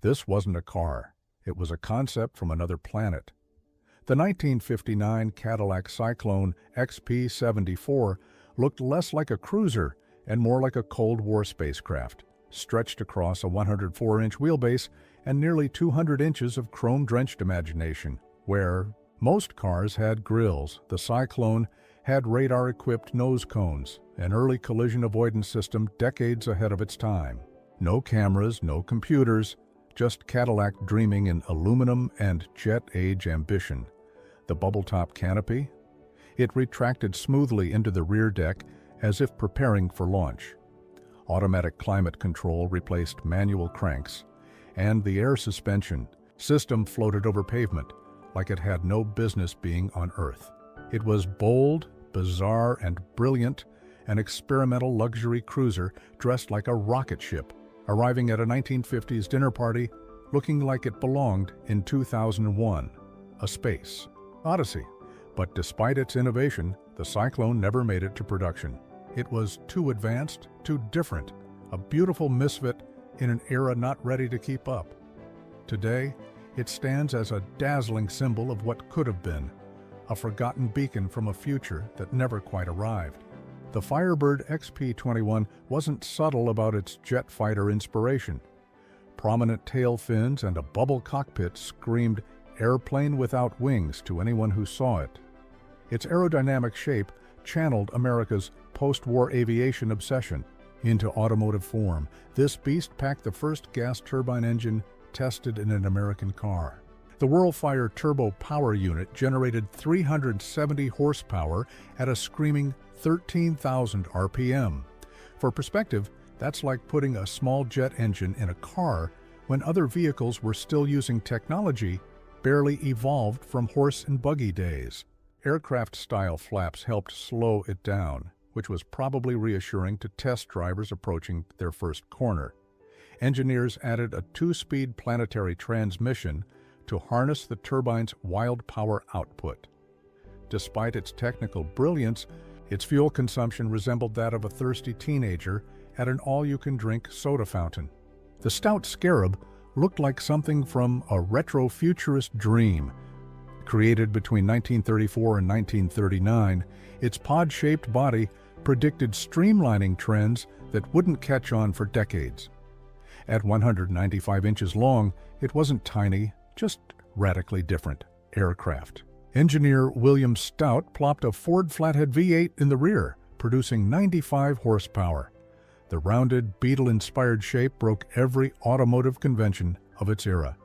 This wasn't a car. It was a concept from another planet. The 1959 Cadillac Cyclone XP74 looked less like a cruiser and more like a Cold War spacecraft, stretched across a 104-inch wheelbase and nearly 200 inches of chrome-drenched imagination. Where most cars had grills, the Cyclone had radar-equipped nose cones, an early collision avoidance system decades ahead of its time. No cameras, no computers, just Cadillac dreaming in aluminum and jet-age ambition. The bubble-top canopy? It retracted smoothly into the rear deck as if preparing for launch. Automatic climate control replaced manual cranks, and the air suspension system floated over pavement like it had no business being on Earth. It was bold, bizarre, and brilliant, an experimental luxury cruiser dressed like a rocket ship, arriving at a 1950s dinner party looking like it belonged in 2001, a space odyssey. But despite its innovation, the Cyclone never made it to production. It was too advanced, too different, a beautiful misfit in an era not ready to keep up. Today, it stands as a dazzling symbol of what could have been, a forgotten beacon from a future that never quite arrived. The Firebird XP21 wasn't subtle about its jet fighter inspiration. Prominent tail fins and a bubble cockpit screamed airplane without wings to anyone who saw it. Its aerodynamic shape channeled America's post-war aviation obsession into automotive form. This beast packed the first gas turbine engine tested in an American car. The Whirlfire Turbo Power Unit generated 370 horsepower at a screaming 13,000 RPM. For perspective, that's like putting a small jet engine in a car when other vehicles were still using technology barely evolved from horse and buggy days. Aircraft-style flaps helped slow it down, which was probably reassuring to test drivers approaching their first corner. Engineers added a 2-speed planetary transmission to harness the turbine's wild power output. Despite its technical brilliance, its fuel consumption resembled that of a thirsty teenager at an all-you-can-drink soda fountain. The stout Scarab looked like something from a retro-futurist dream. Created between 1934 and 1939, its pod-shaped body predicted streamlining trends that wouldn't catch on for decades. At 195 inches long, it wasn't tiny, just radically different aircraft. Engineer William Stout plopped a Ford Flathead V8 in the rear, producing 95 horsepower. The rounded, Beetle-inspired shape broke every automotive convention of its era.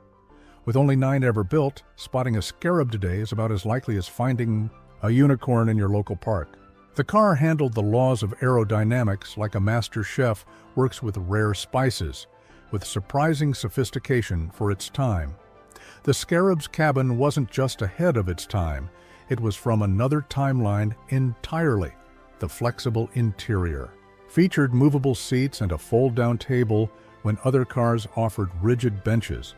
With only 9 ever built, spotting a Scarab today is about as likely as finding a unicorn in your local park. The car handled the laws of aerodynamics like a master chef works with rare spices, with surprising sophistication for its time. The Scarab's cabin wasn't just ahead of its time, it was from another timeline entirely. The flexible interior featured movable seats and a fold-down table when other cars offered rigid benches.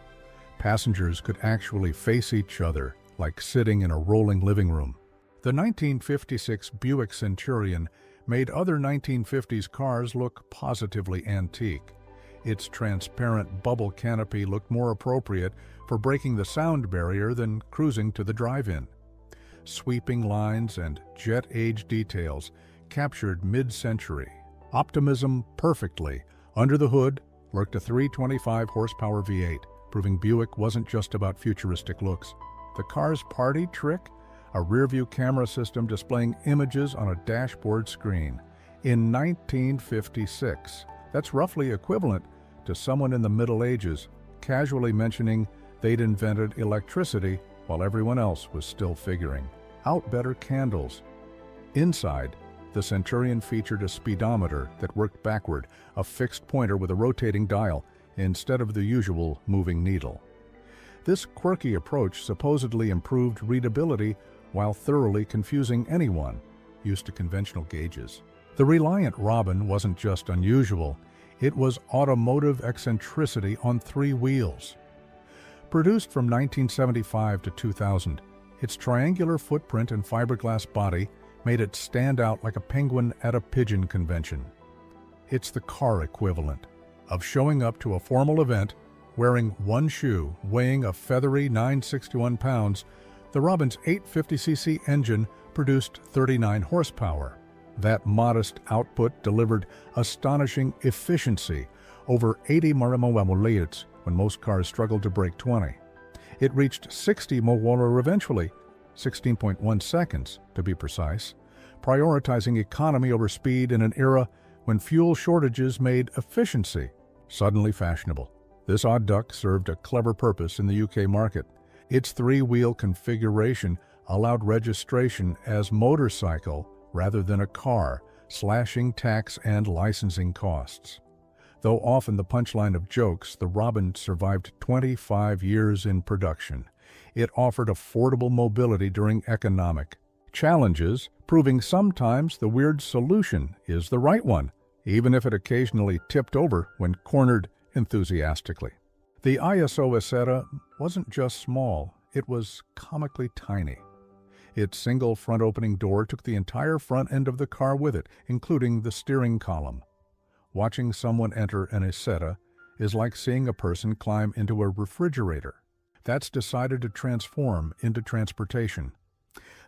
Passengers could actually face each other, like sitting in a rolling living room. The 1956 Buick Centurion made other 1950s cars look positively antique. Its transparent bubble canopy looked more appropriate for breaking the sound barrier than cruising to the drive-in. Sweeping lines and jet-age details captured mid-century optimism perfectly. Under the hood lurked a 325 horsepower V8, proving Buick wasn't just about futuristic looks. The car's party trick? A rear-view camera system displaying images on a dashboard screen. In 1956, that's roughly equivalent to someone in the Middle Ages casually mentioning they'd invented electricity while everyone else was still figuring out better candles. Inside, the Centurion featured a speedometer that worked backward, a fixed pointer with a rotating dial, instead of the usual moving needle. This quirky approach supposedly improved readability while thoroughly confusing anyone used to conventional gauges. The Reliant Robin wasn't just unusual, it was automotive eccentricity on 3 wheels. Produced from 1975 to 2000, its triangular footprint and fiberglass body made it stand out like a penguin at a pigeon convention. It's the car equivalent of showing up to a formal event Wearing one shoe, weighing a feathery 961 pounds, the Robin's 850cc engine produced 39 horsepower. That modest output delivered astonishing efficiency, over 80 mph when most cars struggled to break 20. It reached 60 mph eventually, 16.1 seconds to be precise, prioritizing economy over speed in an era when fuel shortages made efficiency suddenly fashionable. This odd duck served a clever purpose in the UK market. Its three-wheel configuration allowed registration as motorcycle rather than a car, slashing tax and licensing costs. Though often the punchline of jokes, the Robin survived 25 years in production. It offered affordable mobility during economic challenges, proving sometimes the weird solution is the right one, even if it occasionally tipped over when cornered enthusiastically. The ISO Isetta wasn't just small, it was comically tiny. Its single front-opening door took the entire front end of the car with it, including the steering column. Watching someone enter an Isetta is like seeing a person climb into a refrigerator that's decided to transform into transportation.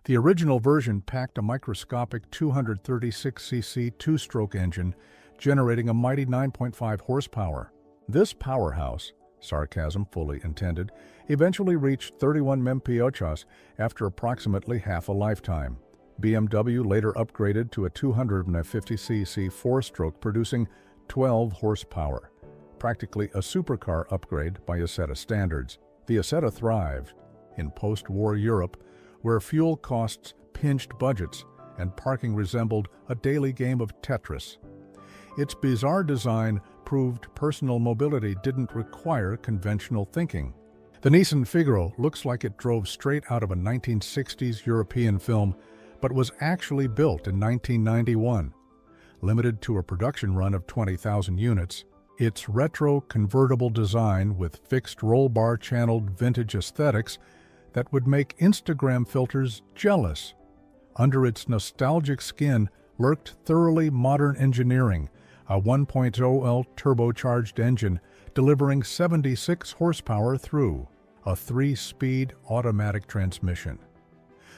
The original version packed a microscopic 236cc two-stroke engine, generating a mighty 9.5 horsepower. This powerhouse, sarcasm fully intended, eventually reached 31 mph after approximately half a lifetime. BMW later upgraded to a 250cc four-stroke producing 12 horsepower, practically a supercar upgrade by Isetta standards. The Isetta thrived in post-war Europe, where fuel costs pinched budgets and parking resembled a daily game of Tetris. Its bizarre design proved personal mobility didn't require conventional thinking. The Nissan Figaro looks like it drove straight out of a 1960s European film, but was actually built in 1991. Limited to a production run of 20,000 units, its retro convertible design with fixed roll bar channeled vintage aesthetics that would make Instagram filters jealous. Under its nostalgic skin lurked thoroughly modern engineering, a 1.0L turbocharged engine delivering 76 horsepower through a 3-speed automatic transmission.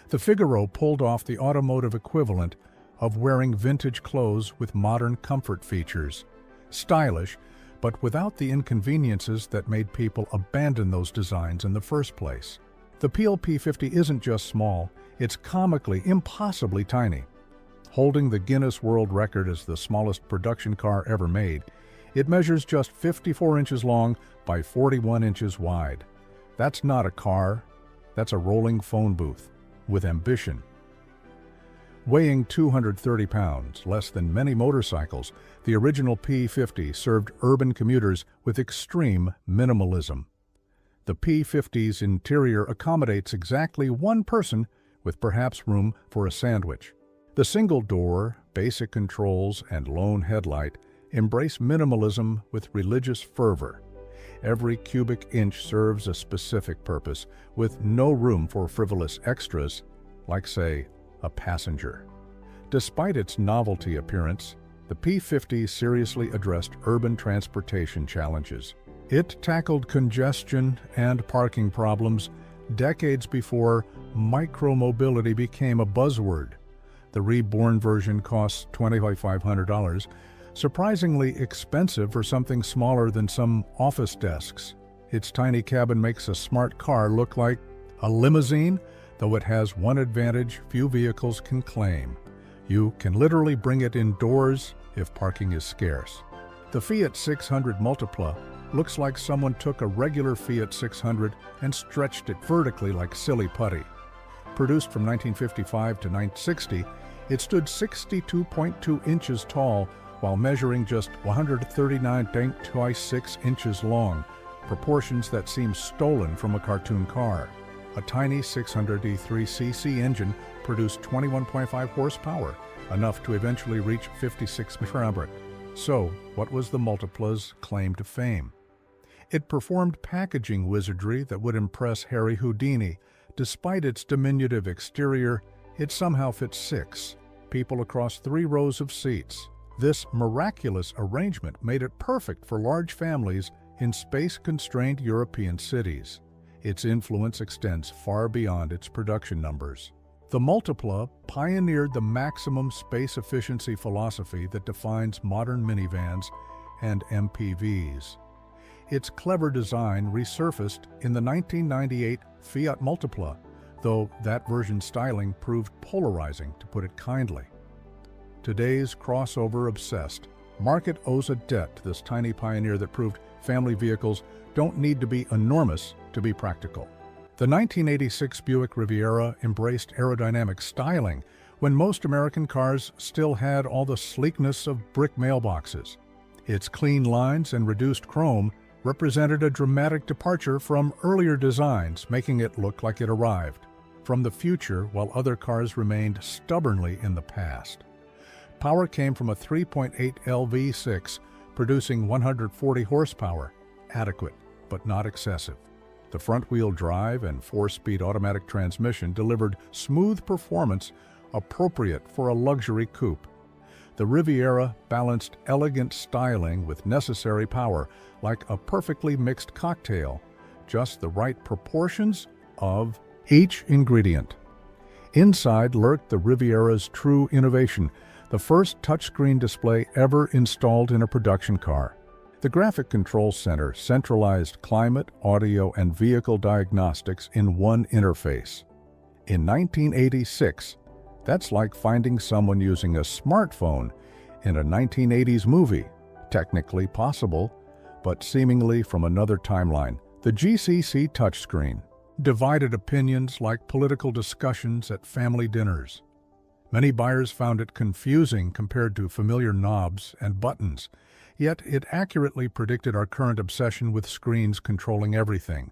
The Figaro pulled off the automotive equivalent of wearing vintage clothes with modern comfort features. Stylish, but without the inconveniences that made people abandon those designs in the first place. The PLP50 isn't just small, it's comically, impossibly tiny. Holding the Guinness World Record as the smallest production car ever made, it measures just 54 inches long by 41 inches wide. That's not a car, that's a rolling phone booth, with ambition. Weighing 230 pounds, less than many motorcycles, the original P50 served urban commuters with extreme minimalism. The P50's interior accommodates exactly one person with perhaps room for a sandwich. The single door, basic controls, and lone headlight embrace minimalism with religious fervor. Every cubic inch serves a specific purpose, with no room for frivolous extras, like, say, a passenger. Despite its novelty appearance, the P50 seriously addressed urban transportation challenges. It tackled congestion and parking problems decades before micromobility became a buzzword. The reborn version costs $2,500, surprisingly expensive for something smaller than some office desks. Its tiny cabin makes a smart car look like a limousine, though it has one advantage few vehicles can claim. You can literally bring it indoors if parking is scarce. The Fiat 600 Multipla looks like someone took a regular Fiat 600 and stretched it vertically like silly putty. Produced from 1955 to 1960, it stood 62.2 inches tall while measuring just 139.26 inches long, proportions that seem stolen from a cartoon car. A tiny 603cc engine produced 21.5 horsepower, enough to eventually reach 56 mph. So, what was the Multipla's claim to fame? It performed packaging wizardry that would impress Harry Houdini. Despite its diminutive exterior, it somehow fit 6 people across 3 rows of seats. This miraculous arrangement made it perfect for large families In space-constrained European cities, its influence extends far beyond its production numbers. The Multipla pioneered the maximum space efficiency philosophy that defines modern minivans and MPVs. Its clever design resurfaced in the 1998 Fiat Multipla, though that version's styling proved polarizing, to put it kindly. Today's crossover-obsessed market owes a debt to this tiny pioneer that proved family vehicles don't need to be enormous to be practical. The 1986 Buick Riviera embraced aerodynamic styling when most American cars still had all the sleekness of brick mailboxes. Its clean lines and reduced chrome represented a dramatic departure from earlier designs, making it look like it arrived from the future while other cars remained stubbornly in the past. Power came from a 3.8L V6 producing 140 horsepower, adequate but not excessive. The front-wheel drive and 4-speed automatic transmission delivered smooth performance appropriate for a luxury coupe. The Riviera balanced elegant styling with necessary power, like a perfectly mixed cocktail, just the right proportions of each ingredient. Inside lurked the Riviera's true innovation, the first touchscreen display ever installed in a production car. The Graphic Control Center centralized climate, audio, and vehicle diagnostics in one interface. In 1986, that's like finding someone using a smartphone in a 1980s movie. Technically possible, but seemingly from another timeline. The GCC touchscreen divided opinions like political discussions at family dinners. Many buyers found it confusing compared to familiar knobs and buttons, yet it accurately predicted our current obsession with screens controlling everything.